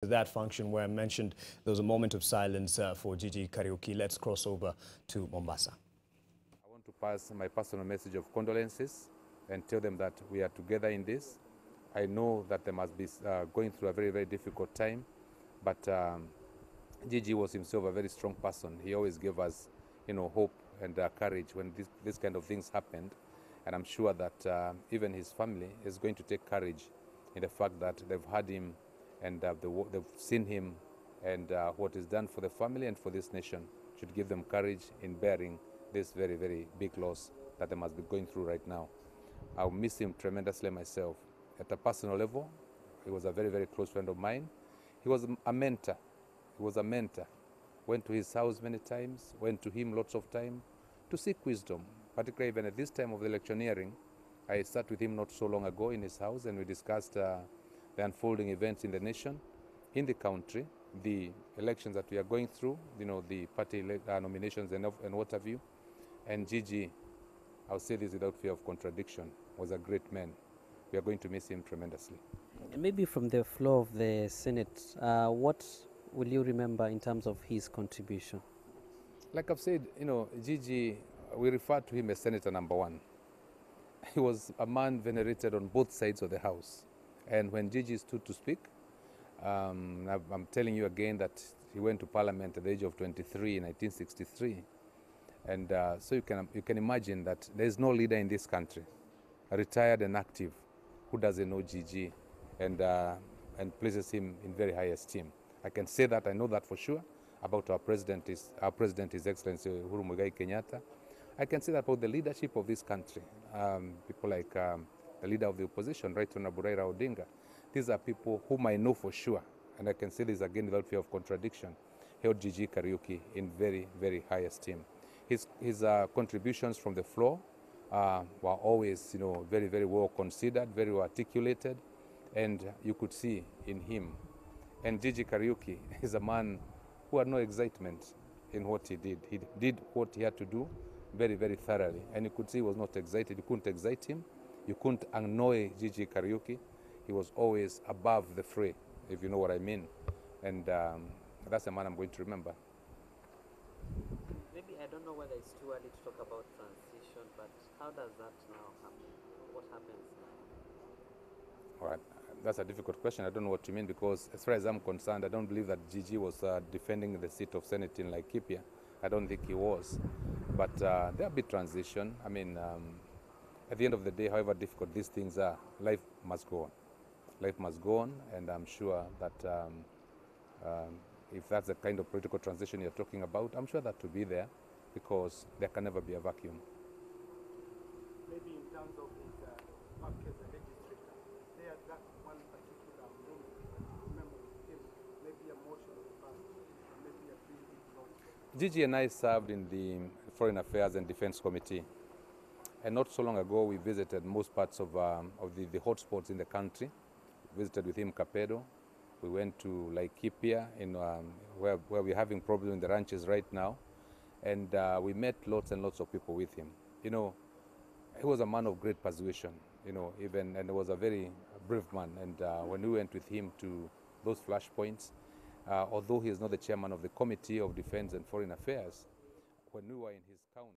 That function where I mentioned there was a moment of silence for Gigi Kariuki. Let's cross over to Mombasa. I want to pass my personal message of condolences and tell them that we are together in this. I know that they must be going through a very, very difficult time, but Gigi was himself a very strong person. He always gave us, hope and courage when this kind of things happened. And I'm sure that even his family is going to take courage in the fact that they've had him and they've seen him, and what is done for the family and for this nation should give them courage in bearing this very, very big loss that they must be going through right now. I'll miss him tremendously myself. At a personal level, he was a very, very close friend of mine. He was a mentor. He was a mentor. Went to his house many times, went to him lots of time to seek wisdom, particularly even at this time of the electioneering. I sat with him not so long ago in his house, and we discussed the unfolding events in the nation, in the country, the elections that we are going through, the party nominations and what have you. And Gigi, I'll say this without fear of contradiction, was a great man. We are going to miss him tremendously. Maybe from the floor of the Senate, what will you remember in terms of his contribution? Like I've said, Gigi, we refer to him as Senator number one. He was a man venerated on both sides of the house. And when Gigi stood to speak, I'm telling you again that he went to Parliament at the age of 23 in 1963. And so you can imagine that there is no leader in this country, retired and active, who doesn't know Gigi and places him in very high esteem. I can say that, I know that for sure, about our President, His Excellency Uhuru Muigai Kenyatta. I can say that about the leadership of this country, people like the leader of the opposition, Right Honorable Raila Odinga. These are people whom I know for sure, and I can say this again without fear of contradiction, held Gigi Kariuki in very, very high esteem. His contributions from the floor were always, very, very well considered, very well articulated, and you could see in him. And Gigi Kariuki is a man who had no excitement in what he did. He did what he had to do very, very thoroughly, and you could see he was not excited. You couldn't excite him. You couldn't annoy Gigi Kariuki. He was always above the fray, if you know what I mean. And that's the man I'm going to remember. Maybe, I don't know whether it's too early to talk about transition, but how does that now happen? What happens now? All right, that's a difficult question. I don't know what you mean, because as far as I'm concerned, I don't believe that Gigi was defending the seat of Senate in Laikipia. I don't think he was. But there'll be transition. I mean, at the end of the day, however difficult these things are, life must go on. Life must go on, and I'm sure that if that's the kind of political transition you're talking about, I'm sure that will be there, because there can never be a vacuum. Maybe in terms of his work as a legislator, there that one particular moment, remember him, maybe a motion of the past, maybe a big Gigi and I served in the Foreign Affairs and Defense Committee. And not so long ago, we visited most parts of the hotspots in the country. We visited with him Kapedo. We went to Laikipia, where we're having problems in the ranches right now. And we met lots and lots of people with him. He was a man of great persuasion, and he was a very brave man. And when we went with him to those flashpoints, although he is not the chairman of the Committee of Defense and Foreign Affairs, when we were in his county,